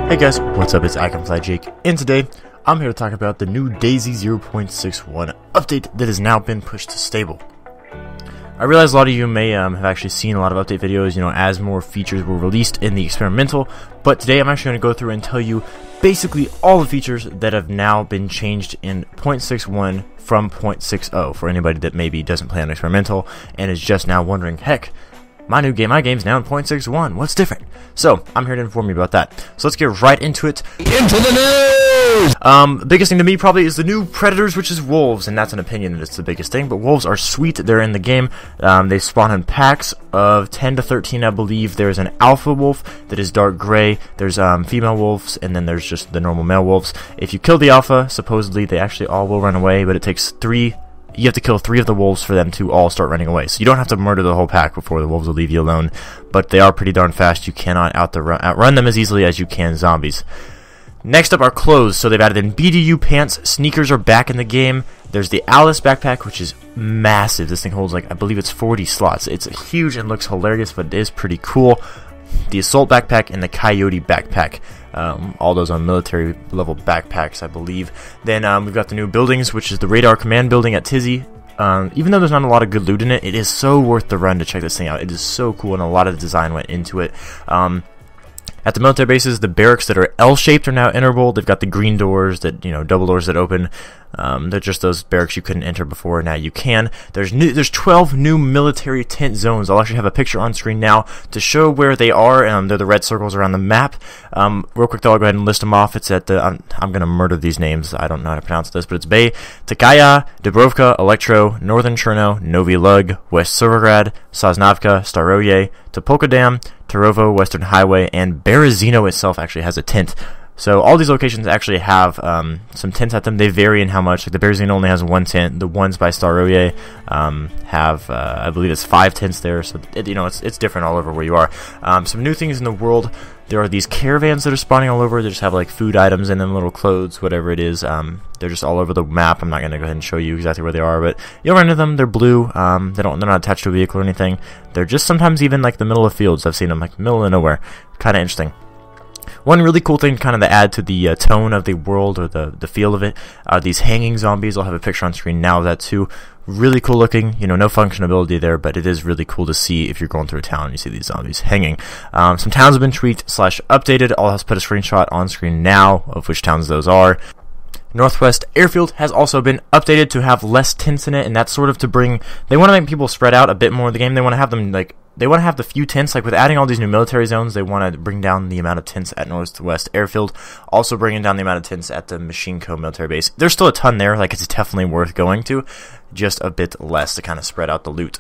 Hey guys, what's up? It's Canvai Jake, and today I'm here to talk about the new Dayz 0.61 update that has now been pushed to stable. I realize a lot of you may have actually seen a lot of update videos, as more features were released in the experimental, but today I'm actually going to go through and tell you basically all the features that have now been changed in 0.61 from 0.60 for anybody that maybe doesn't play on experimental and is just now wondering, heck, my game's now in 0.61. What's different? So, I'm here to inform you about that. So let's get right into it. Into the news! The biggest thing to me probably is the new predators, which is wolves, and that's an opinion that it's the biggest thing, but wolves are sweet. They're in the game. They spawn in packs of 10 to 13, I believe. There's an alpha wolf that is dark gray. There's female wolves, and then there's just the normal male wolves. If you kill the alpha, supposedly they actually all will run away, but it takes you have to kill 3 of the wolves for them to all start running away. So you don't have to murder the whole pack before the wolves will leave you alone. But they are pretty darn fast. You cannot outrun them as easily as you can zombies. Next up are clothes. So they've added in BDU pants. Sneakers are back in the game. There's the Alice backpack, which is massive. This thing holds, I believe it's 40 slots. It's huge and looks hilarious, but it is pretty cool. The Assault backpack and the Coyote backpack. All those on military level backpacks, I believe. Then we've got the new buildings, which is the radar command building at Tizzy. Even though there's not a lot of good loot in it, it is so worth the run to check this thing out. It is so cool, and a lot of the design went into it. At the military bases, the barracks that are L-shaped are now enterable. They've got the green doors that, double doors that open. They're just those barracks you couldn't enter before. Now you can. There's 12 new military tent zones. I'll actually have a picture on screen now to show where they are. They're the red circles around the map. Real quick though, I'll go ahead and list them off. It's at the, I'm going to murder these names. I don't know how to pronounce this, but it's Bay, Takaya, Dubrovka, Elektro, Northern Cherno, Novi Lug, West Silvergrad, Sosnavka, Staroye, Topolka Dam, Tarovo, Western Highway, and Berezino itself actually has a tent. So all these locations actually have some tents at them. They vary in how much. Like the Berezino only has 1 tent. The ones by Staroye have, I believe it's 5 tents there. So it's different all over where you are. Some new things in the world. There are these caravans that are spawning all over. They just have food items in them, little clothes, whatever it is. They're just all over the map. I'm not going to go ahead and show you exactly where they are, but you'll run into them. They're blue. They're not attached to a vehicle or anything. They're just sometimes even the middle of fields. I've seen them middle of nowhere. Kind of interesting. One really cool thing kind of to add to the tone of the world or the feel of it are these hanging zombies. I'll have a picture on screen now of that too. Really cool looking, no functionability there, but it is really cool to see if you're going through a town and you see these zombies hanging. Some towns have been tweaked/updated. I'll have to put a screenshot on screen now of which towns those are. Northwest Airfield has also been updated to have less tents in it, and that's sort of they want to make people spread out a bit more in the game. They want to have them they want to have the few tents, with adding all these new military zones, they want to bring down the amount of tents at Northwest Airfield, also bringing down the amount of tents at the Machine Co military base. There's still a ton there, it's definitely worth going to, just a bit less to kind of spread out the loot.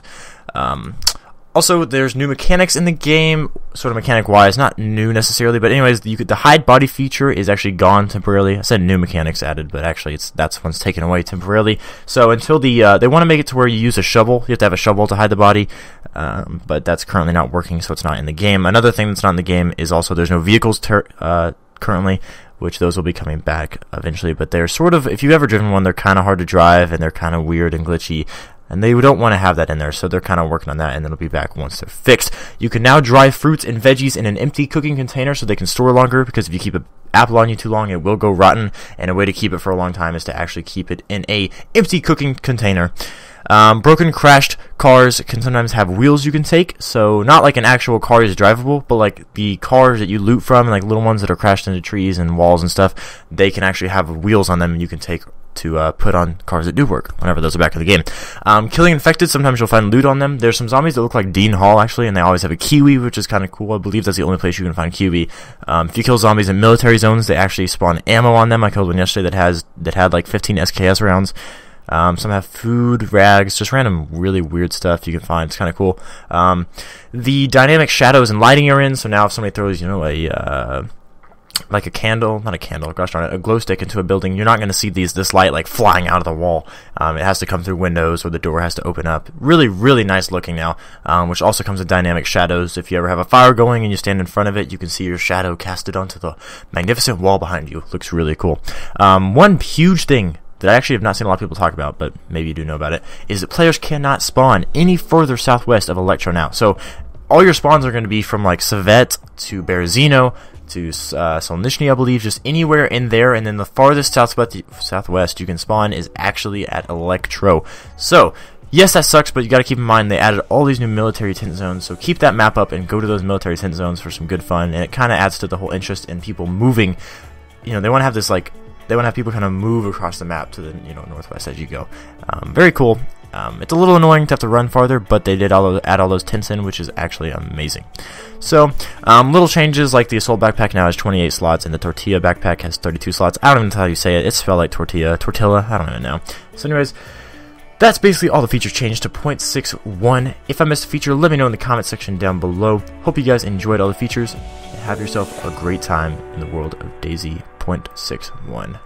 Also, there's new mechanics in the game, sort of mechanic-wise, not new necessarily, but anyways, the hide body feature is actually gone temporarily. I said new mechanics added, but actually that's one's taken away temporarily. So until they want to make it to where you use a shovel, you have to have a shovel to hide the body, but that's currently not working, so it's not in the game. Another thing that's not in the game is also there's no vehicles currently, which those will be coming back eventually, but they're sort of, if you've ever driven one, they're kind of hard to drive, and they're kind of weird and glitchy. And they don't want to have that in there, so they're kind of working on that, and it'll be back once they're fixed. You can now dry fruits and veggies in an empty cooking container so they can store longer, because if you keep an apple on you too long, it will go rotten, and a way to keep it for a long time is to actually keep it in a empty cooking container. Broken, crashed cars can sometimes have wheels you can take, so not an actual car is drivable, but the cars that you loot from, and little ones that are crashed into trees and walls and stuff, they can actually have wheels on them, and you can take to put on cars that do work whenever those are back in the game. Killing infected, sometimes you'll find loot on them. There's some zombies that look like Dean Hall actually, and they always have a kiwi, which is kind of cool. I believe that's the only place you can find kiwi. If you kill zombies in military zones, they actually spawn ammo on them. I killed one yesterday that had 15 SKS rounds. Some have food, rags, just random really weird stuff you can find. It's kind of cool. The dynamic shadows and lighting are in, so now if somebody throws a glow stick into a building, you're not going to see this light flying out of the wall. It has to come through windows, or the door has to open up. Really, really nice looking now, which also comes with dynamic shadows. If you ever have a fire going and you stand in front of it, you can see your shadow casted onto the magnificent wall behind you. Looks really cool. One huge thing that I actually have not seen a lot of people talk about, but maybe you do know about it, is that players cannot spawn any further southwest of Elektro now. So all your spawns are going to be from like Savet to Berezino to Solnishny, I believe, just anywhere in there. And then the farthest southwest you can spawn is actually at Electro. So yes, that sucks, but you got to keep in mind they added all these new military tent zones, so keep that map up and go to those military tent zones for some good fun, and it kind of adds to the whole interest in people moving. You know, they want to have this, like, they want to have people kind of move across the map to the, you know, northwest as you go. Very cool. It's a little annoying to have to run farther, but they did add all those tents in, which is actually amazing. So, little changes, like the Assault backpack now has 28 slots, and the Tortilla backpack has 32 slots. I don't even know how you say it. It's spelled like Tortilla, I don't even know. So anyways, that's basically all the features changed to 0.61. If I missed a feature, let me know in the comment section down below. Hope you guys enjoyed all the features, and have yourself a great time in the world of Dayz 0.61.